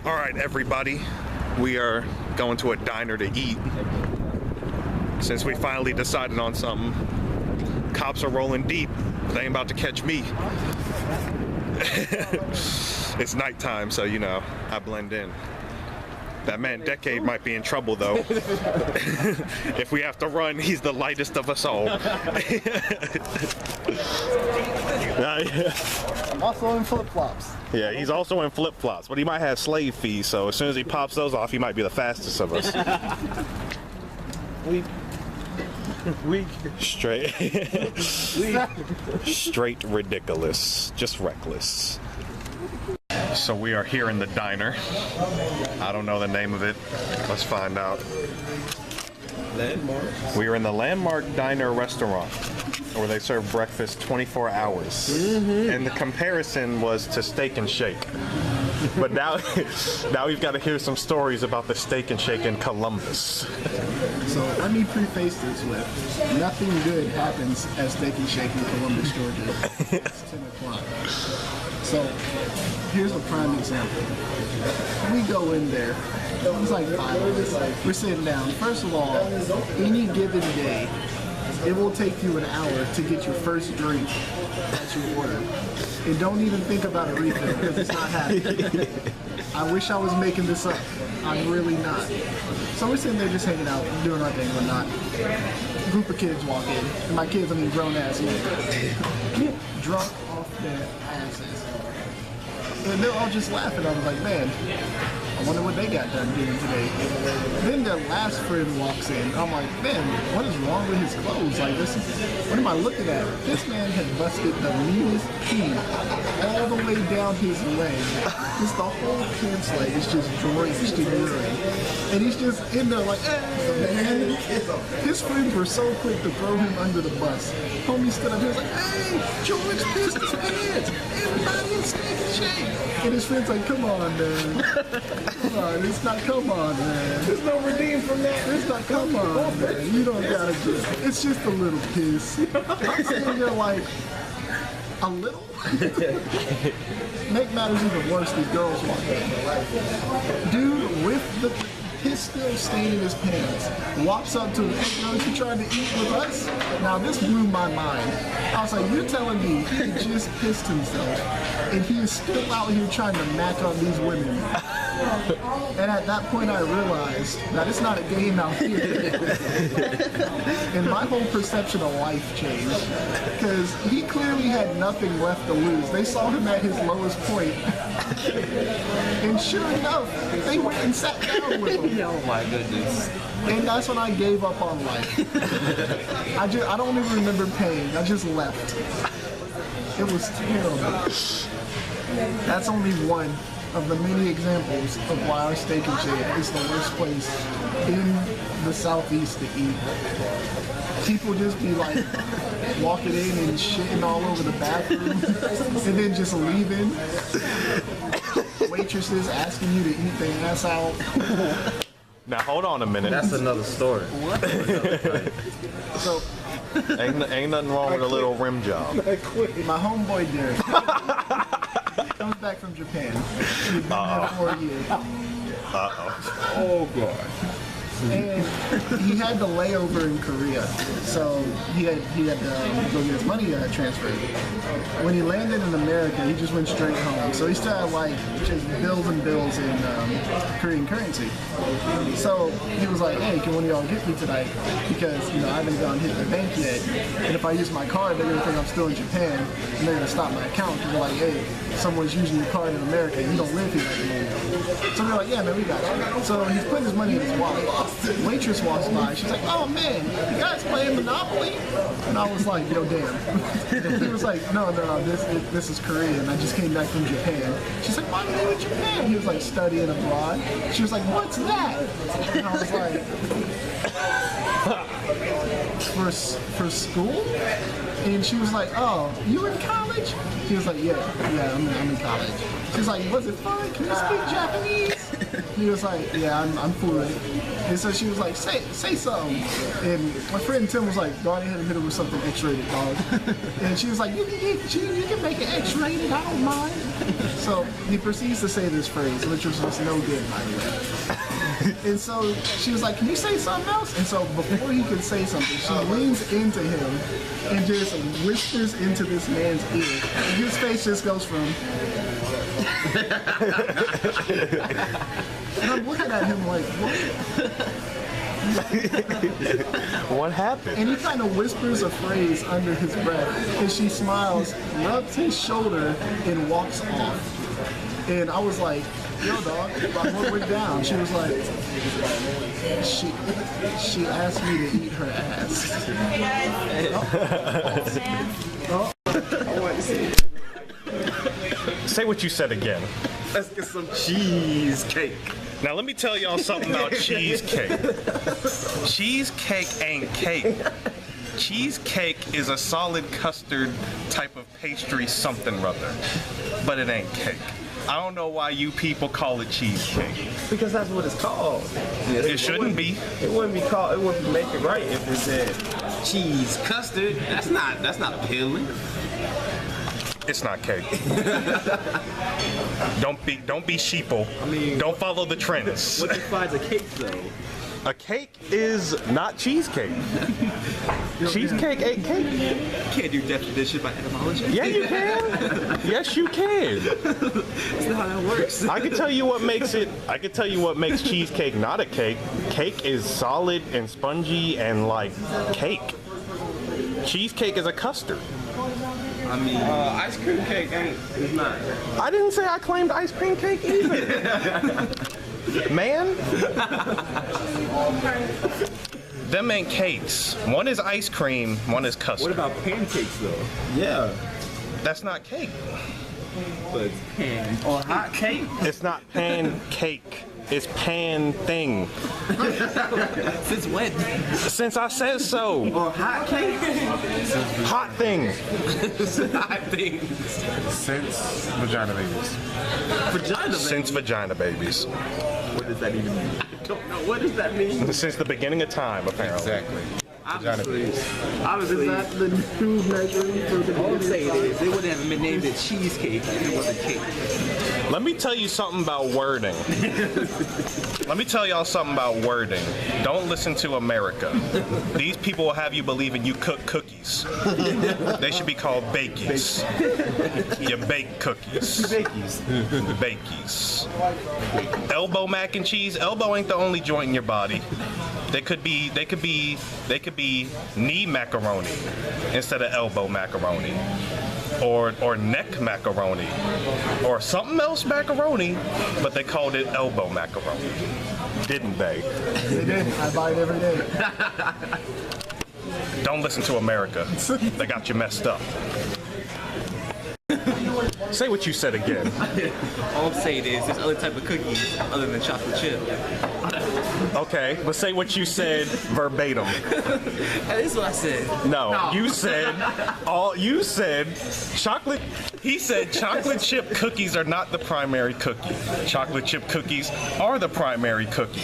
All right, everybody, we are going to a diner to eat. Since we finally decided on something, cops are rolling deep. They ain't about to catch me. It's nighttime, so you know, I blend in. That man Decade might be in trouble though. If we have to run, he's the lightest of us all. I'm also in flip-flops. Yeah, he's also in flip-flops, but he might have slave fees, so as soon as he pops those off, he might be the fastest of us. We Straight. Straight ridiculous. Just reckless. So we are here in the diner. I don't know the name of it. Let's find out. Landmark. We are in the Landmark Diner restaurant where they serve breakfast 24 hours. And the comparison was to Steak and Shake. But now we've got to hear some stories about the Steak and Shake in Columbus. So let me preface this with, nothing good happens at Steak and Shake in Columbus, Georgia. It's 10 o'clock. So here's a prime example. We go in there. It's like 5 of us. We're sitting down. First of all, any given day, it will take you an hour to get your first drink that you order. And don't even think about a refill because it's not happening. I wish I was making this up. I'm really not. So we're sitting there just hanging out, doing our thing, whatnot. A group of kids walk in. And my kids, I mean grown ass men. Drunk off their asses. And they're all just laughing. I was like, man, I wonder what they got done doing today. Then their last friend walks in. I'm like, man, what is wrong with his clothes? Like, this is, what am I looking at? This man had busted the meanest pee all the way down his leg. Just the whole pants leg is just drenched in urine. And he's just in there like, man. His friends were so quick to throw him under the bus. Homie stood up, he was like, hey, George pissed his pants. Everybody in Steak and Shake. And his friend's like, come on, man. Come on, it's not, come on, man. There's no redeem from that. It's not, come on, man. You don't gotta do it. It's just a little piss. I'm sitting there like, a little? Make matters even worse, these girls walk in. Dude with the piss still staining his pants walks up to him, hey, girl, you trying to eat with us? Now this blew my mind. I was like, you're telling me he just pissed himself and he is still out here trying to match on these women. And at that point I realized that it's not a game out here. And my whole perception of life changed. Because he clearly had nothing left to lose. They saw him at his lowest point. And sure enough, they went and sat down with him. Oh my goodness. And that's when I gave up on life. I don't even remember paying. I just left. It was terrible. That's only one of the many examples of why our Steak and Shake is the worst place in the Southeast to eat. People just be like walking in and shitting all over the bathroom and then just leaving. Waitresses asking you to eat their ass out. Now hold on a minute. That's another story. So Ain't nothing wrong with a little rim job. my homeboy Derek comes back from Japan. He's been there for a year. Oh god. And he had the layover in Korea, so he had to go get his money transferred. When he landed in America, he just went straight home. So he still had like just bills and bills in Korean currency. So he was like, hey, can one of y'all get me tonight? Because, you know, I haven't gone hit the bank yet. And if I use my card, they're gonna think I'm still in Japan and they're gonna stop my account because they're like, hey, someone's using your card in America, you don't live here anymore. So they're like, yeah, man, we got you. So he's putting his money in his wallet. Waitress walks by, she's like, oh man, you guys playing Monopoly? And I was like, yo, damn. He was like, no, this is Korean. I just came back from Japan. She's like, why are you in Japan? He was like, studying abroad. She was like, what's that? And I was like, for school? And she was like, oh, you in college? He was like, yeah, I'm in college. She's like, was it fun? Can you speak Japanese? He was like, yeah, I'm fluent. And so she was like, say something. And my friend Tim was like, go ahead and hit him with something X-rated, dog. And she was like, you can make it X-rated, I don't mind. So he proceeds to say this phrase, which was just no good, by the way. And so she was like, can you say something else? And so before he could say something, she leans into him and just whispers into this man's ear. And his face just goes from... And I'm looking at him like, what? What happened? And he kind of whispers a phrase under his breath. And she smiles, rubs his shoulder, and walks off. And I was like, yo, dog, about one week down. She was like, she asked me to eat her ass. Say what you said again. Let's get some cheesecake. Now let me tell y'all something about cheesecake. Cheesecake ain't cake. Cheesecake is a solid custard type of pastry something rather, but it ain't cake. I don't know why you people call it cheesecake. Because that's what it's called. It shouldn't be. It wouldn't be called. It wouldn't make it right if it said cheese custard. That's not appealing. It's not cake. Don't be sheeple. I mean, don't follow the trends. What defines a cake though? A cake is not cheesecake. Cheesecake ain't cake. You can't do definition by etymology. Yeah, you can. Yes, you can. That's not how that works. I can tell you what makes it. I can tell you what makes cheesecake not a cake. Cake is solid and spongy and like cake. Cheesecake is a custard. I mean, ice cream cake is not. I didn't say I claimed ice cream cake either. Man. Them ain't cakes. One is ice cream, one is custard. What about pancakes though? Yeah. That's not cake. But it's pan. Or hot cake? It's not pancake. It's pan thing. Since when? Since I said so. Or hot cake? Hot thing. Hot things. Since vagina babies. Vagina baby. Since vagina babies. What does that even mean? I don't know. What does that mean? Since the beginning of time, apparently. Exactly. Obviously. Is Obviously. that the new measuring for the I would say it is. They wouldn't have been named it cheesecake if it wasn't cake. Let me tell you something about wording. Let me tell y'all something about wording. Don't listen to America. These people will have you believing you cook cookies. They should be called bakies. You bake cookies. Bakies. Bakies. Elbow mac and cheese. Elbow ain't the only joint in your body. They could be knee macaroni instead of elbow macaroni. Or neck macaroni, or something else macaroni, but they called it elbow macaroni, didn't they? They did. I buy it every day. Don't listen to America. They got you messed up. Say what you said again. All I'm saying is there's other type of cookies other than chocolate chip. Okay, but say what you said verbatim. That is what I said. No, you said chocolate. He said chocolate chip cookies are not the primary cookie. Chocolate chip cookies are the primary cookie.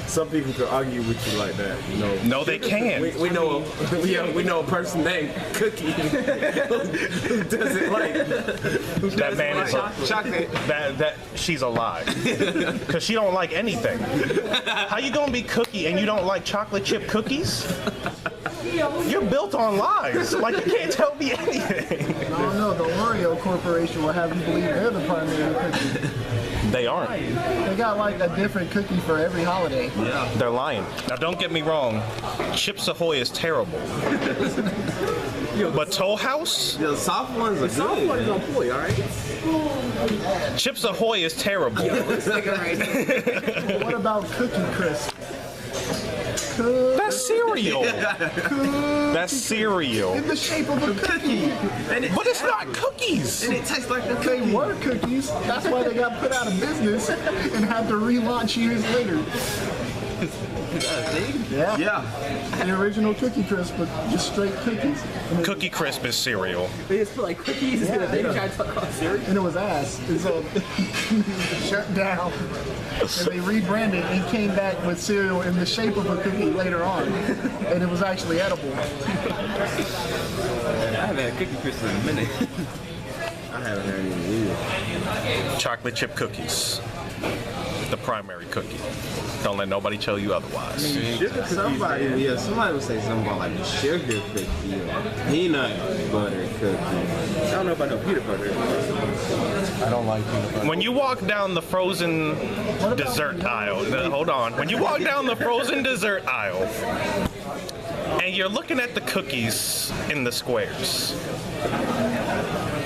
Some people could argue with you like that, you know. No, they can't. We know a person named Cookie who doesn't like That man is chocolate. that she's a lie. Cause she don't like anything. How you gonna be Cookie and you don't like chocolate chip cookies? You're built on lies. Like you can't tell me anything. No, the Oreo Corporation will have you believe they're the primary cookie. They aren't. They got like a different cookie for every holiday. Yeah. They're lying. Now don't get me wrong. Chips Ahoy is terrible. But Toll House? The soft ones are good. Soft ones on point, all right? Chips Ahoy is terrible. What about Cookie Crisp? That's cereal. That's cereal. In the shape of a cookie. But it's not cookies. And it tastes like the They cookie. were cookies. That's why they got put out of business and had to relaunch years later. Yeah. Yeah. The original Cookie Crisp, but just straight cookies. And Cookie Crisp is cereal. They just put like cookies in it. They try to talk about cereal. it was ass. And so shut down. And they rebranded and came back with cereal in the shape of a cookie later on. And it was actually edible. I haven't had Cookie Crisp in a minute. I haven't had any either. Chocolate chip cookies. The primary cookie. Don't let nobody tell you otherwise. Somebody would say something about like sugar cookie or peanut butter cookie. I don't know about no peanut butter. I don't like peanut butter. When you walk down the frozen dessert aisle, hold on. When you walk down the frozen dessert aisle and you're looking at the cookies in the squares,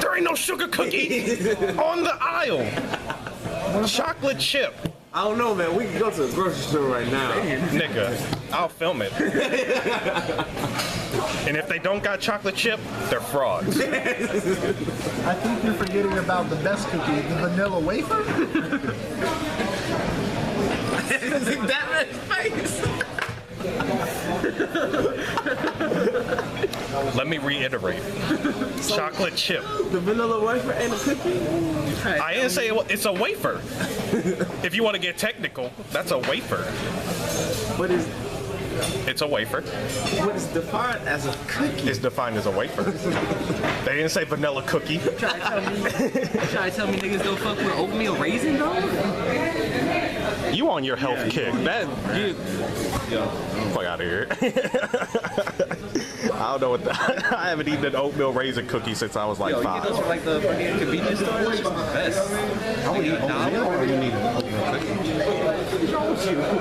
there ain't no sugar cookie on the aisle. Chocolate chip. I don't know, man. We can go to the grocery store right now. Nigga, I'll film it. And if they don't got chocolate chip, they're frauds. I think you're forgetting about the best cookie, the vanilla wafer. That man's face. Let me reiterate. Chocolate chip. The vanilla wafer and the cookie? I didn't say it's a wafer. If you want to get technical, that's a wafer. What is It's a wafer. what is defined as a cookie? It's defined as a wafer. They didn't say vanilla cookie. Try to tell me niggas don't fuck with oatmeal raisin though? You on your health kick. That you fuck out of here. I don't know what I haven't eaten an oatmeal raisin cookie since I was like You get those 5. from like the fucking convenience store? It's the best. I would eat Oatmeal or you need an oatmeal cookie?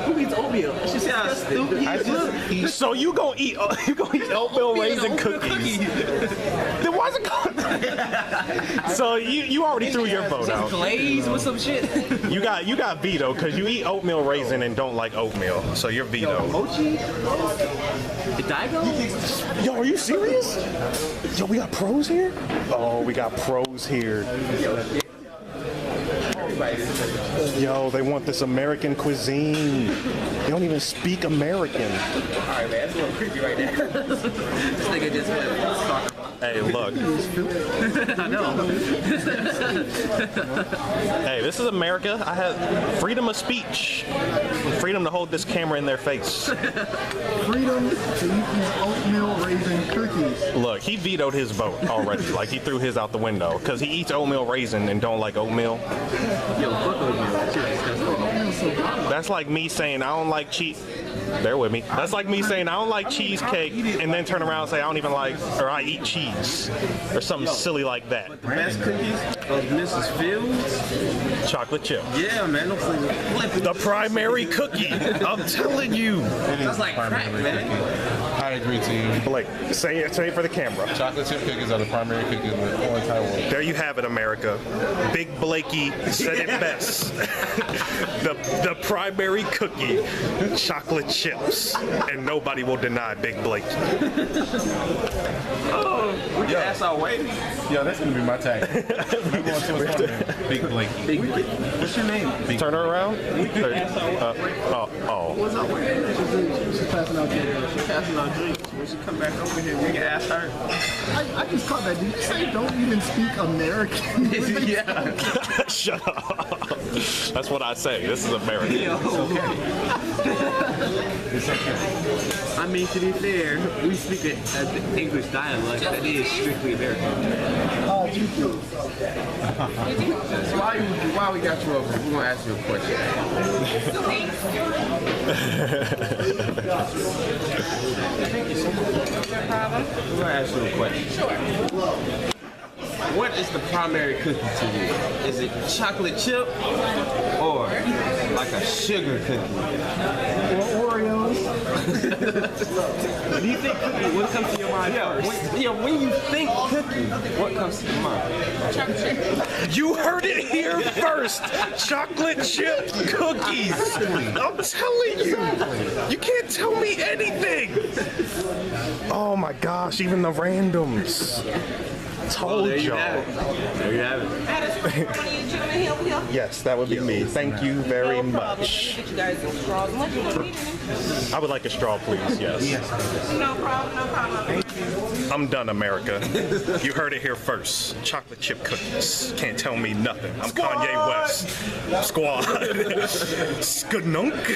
Who eats oatmeal? That's just stupid. So you gonna eat oatmeal raisin cookies? Then why's it called? So you already threw your vote out. Glaze with some shit. You got veto because you eat oatmeal raisin and don't like oatmeal. So you're veto. Mochi? The Daigo? Yo, are you serious? Yo, we got pros here? Oh, we got pros here. Yo, they want this American cuisine. They don't even speak American. Alright, man, that's a little creepy right there. This nigga just went soccer. Hey, look. I know. Hey, this is America. I have freedom of speech. Freedom to hold this camera in their face. Freedom to eat these oatmeal raisin cookies. Look, he vetoed his vote already. Like, he threw his out the window. Because he eats oatmeal raisin and don't like oatmeal. Yo, fuck oatmeal. That shit is disgusting. That's like me saying I don't like cheese. Bear with me. That's like me saying I don't like cheesecake and then turn around and say I don't even like, or I eat cheese. Or something silly like that. Best cookies? Those Mrs. Fields? Chocolate chip. Yeah, man. Those things are flipping. The primary cookie. I'm telling you. That's like crack, man. I agree to you. Blake, say it for the camera. Chocolate chip cookies are the primary cookies in the whole entire world. There you have it, America. Big Blakey said it best. the primary cookie, chocolate chips, and nobody will deny Big Blakey. We can ask our way. Yo, that's gonna be my tag. When I go into a tournament, Big Blakey. What's your name? Turn her around. What's our way? She's passing out drinks. She's passing our drinks. When she come back over here, we can ask her. I just caught that. Did you say don't even speak American? Yeah. Shut up. That's what I say. This is America. I mean, to be fair, we speak it as the English dialect. That is strictly American. Oh, you do. While we got you over, we're gonna ask you a question. We're gonna ask you a question. Sure. What is the primary cookie to you? Is it chocolate chip or like a sugar cookie? Or Oreos. Do you think cookie? What comes to your mind first? When you think cookie, what comes to your mind? You heard it here first. Chocolate chip cookies. I'm telling you. You can't tell me anything. Oh my gosh, even the randoms. Told There you y'all. have it. There you have it. Yes, that would be me. Thank you very much. Get you guys some straws. What do you need? I would like a straw, please. Yes. No problem, no problem. I'm done, America. You heard it here first. Chocolate chip cookies. Can't tell me nothing. I'm Kanye West. Squad. Skadunk.